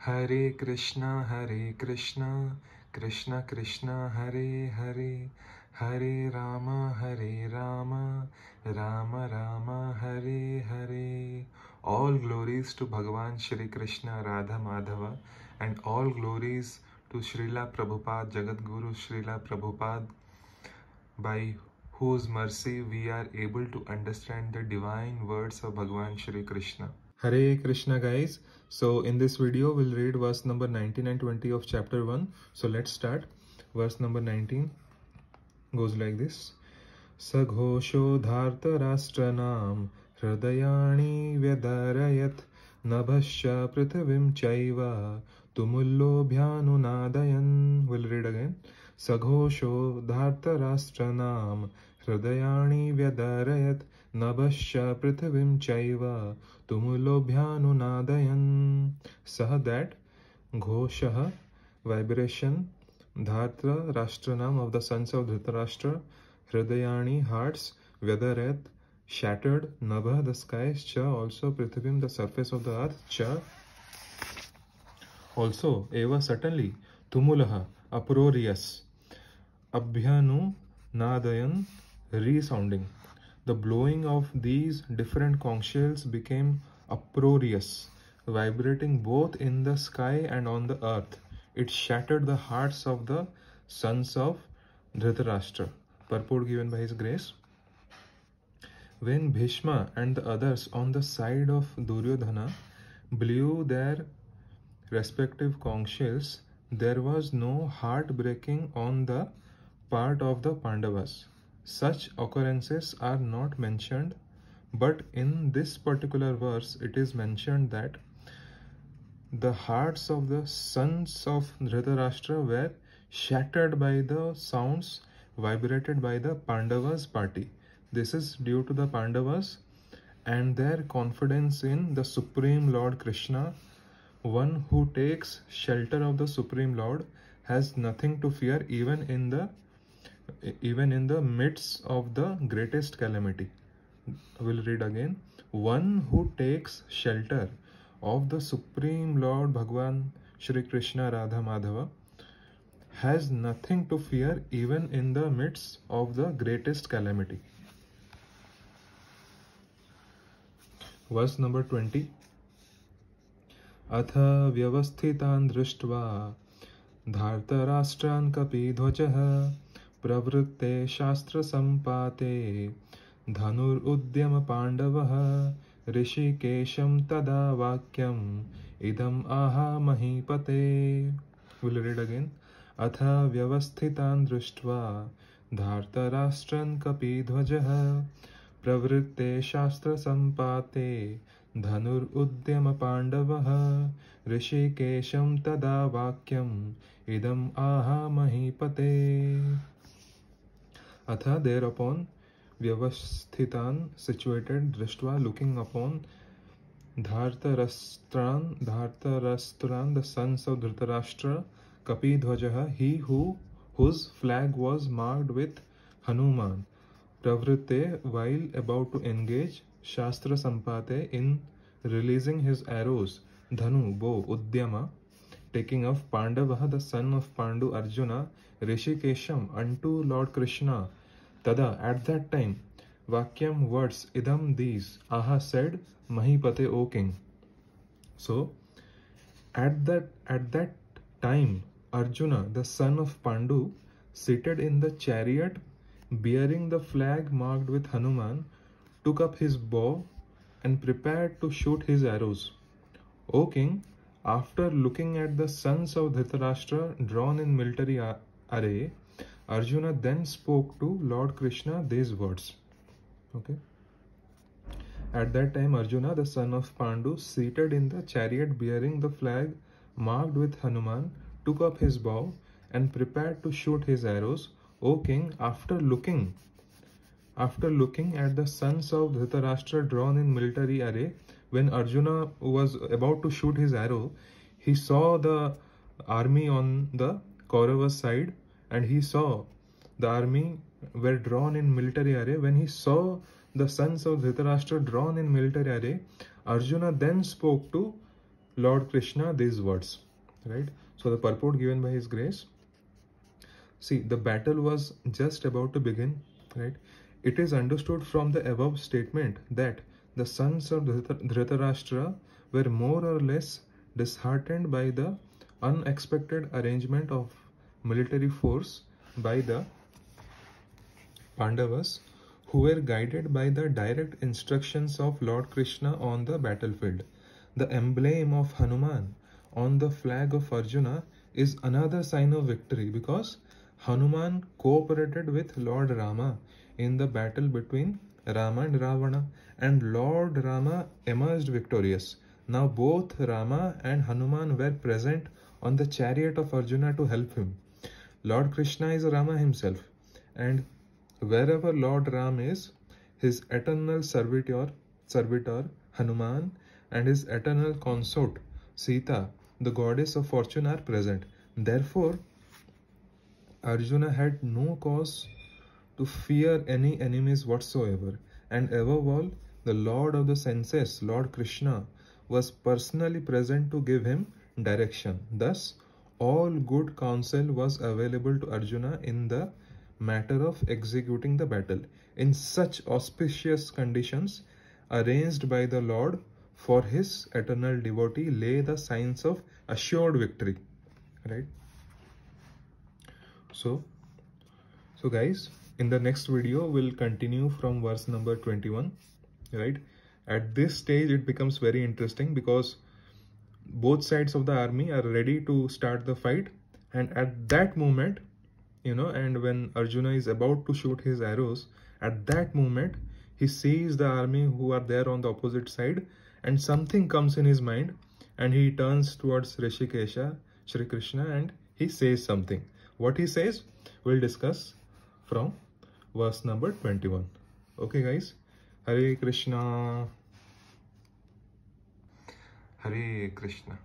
Hare Krishna, Krishna Krishna, Hare Hare, Hare Rama, Rama Rama, Hare Hare. All glories to Bhagavan Shri Krishna, Radha Madhava, and all glories to Srila Prabhupada, Jagat Guru Srila Prabhupada, by whose mercy we are able to understand the divine words of Bhagavan Shri Krishna. Hare Krishna, guys. So in this video we'll read verse number 19 and 20 of chapter 1. So let's start. Verse number 19 goes like this. Saghosho dharta rastranam hridayani vyadarayat nabhasya prithvim chaiva tumullo bhyanunadayan. We'll read again. Saghosho dharta rastranam hridayani vyadarayat nabhasya prithvim chaiva tumulobhyanunadayan. Sah, that, ghoshah, vibration, dharta, rastranam, of the sons of Dhritarashtra, hridayani, hearts, vyadarat, shattered, nabha, the skies, cha, also, prithvim, the surface of the earth, cha, also, eva, certainly, tumulaha, uproarious, abhyanu, nadayan, resounding. The blowing of these different conch shells became uproarious, vibrating both in the sky and on the earth. It shattered the hearts of the sons of Dhritarashtra. Purport given by His Grace. When Bhishma and the others on the side of Duryodhana blew their respective conch shells, there was no heart-breaking on the part of the Pandavas. Such occurrences are not mentioned, but in this particular verse it is mentioned that the hearts of the sons of Dhritarashtra were shattered by the sounds vibrated by the Pandavas' party. This is due to the Pandavas and their confidence in the Supreme Lord Krishna. One who takes shelter of the Supreme Lord has nothing to fear even in the midst of the greatest calamity. We'll read again. One who takes shelter of the Supreme Lord Bhagavan Shri Krishna Radha Madhava has nothing to fear even in the midst of the greatest calamity. Verse number 20. Atha vyavasthitan drishtva dhartarashtran kapidhvajah pravritte shastra sampate dhanur udyam pandavah rishikesham tada vakyam idam aha mahipate. We'll read again. Atha vyavasthitan drishtva dhartarashtran kapidhvajah pravritte shastra sampate dhanur udyam pandavah rishikesham tada vakyam idam aha mahipate. Atha, thereupon, vyavasthitan, situated, drishtva, looking upon, dhartarastran, the sons of Dhritarashtra, kapidhvajah, he whose flag was marked with Hanuman, pravritte, while about to engage, shastra sampate, in releasing his arrows, dhanu, bow, udyama, taking of Pandava, the son of Pandu, Arjuna, Rishikesham, unto Lord Krishna, tada, at that time, vakyam, words, idam, these, aha, said, mahipate, O king. So, at that time, Arjuna, the son of Pandu, seated in the chariot, bearing the flag marked with Hanuman, took up his bow and prepared to shoot his arrows. O king, after looking at the sons of Dhritarashtra drawn in military array, Arjuna then spoke to Lord Krishna these words. Okay. At that time, Arjuna, the son of Pandu, seated in the chariot bearing the flag marked with Hanuman, took up his bow and prepared to shoot his arrows. O king, after looking at the sons of Dhritarashtra drawn in military array, when Arjuna was about to shoot his arrow, he saw the army on the Kauravas side, and he saw the army were drawn in military array. When he saw the sons of Dhritarashtra drawn in military array, Arjuna then spoke to Lord Krishna these words, right? So the purport given by His Grace. See, the battle was just about to begin, right? It is understood from the above statement that the sons of Dhritarashtra were more or less disheartened by the unexpected arrangement of military force by the Pandavas, who were guided by the direct instructions of Lord Krishna on the battlefield. The emblem of Hanuman on the flag of Arjuna is another sign of victory, because Hanuman cooperated with Lord Rama in the battle between Rama and Ravana, and Lord Rama emerged victorious. Now both Rama and Hanuman were present on the chariot of Arjuna to help him. Lord Krishna is Rama himself, and wherever Lord Ram is, his eternal servitor Hanuman and his eternal consort Sita, the goddess of fortune, are present. Therefore, Arjuna had no cause to fear any enemies whatsoever, and above all, the Lord of the senses, Lord Krishna, was personally present to give him direction. Thus, all good counsel was available to Arjuna in the matter of executing the battle. In such auspicious conditions, arranged by the Lord for his eternal devotee, lay the signs of assured victory, right? So guys, in the next video we'll continue from verse number 21, right? At this stage it becomes very interesting, because both sides of the army are ready to start the fight, and at that moment, you know, and when Arjuna is about to shoot his arrows, at that moment he sees the army who are there on the opposite side, and something comes in his mind, and he turns towards Rishikesha, Shri Krishna, and he says something. What he says, we'll discuss from verse number 21. Okay guys, Hare Krishna. Hare Krishna.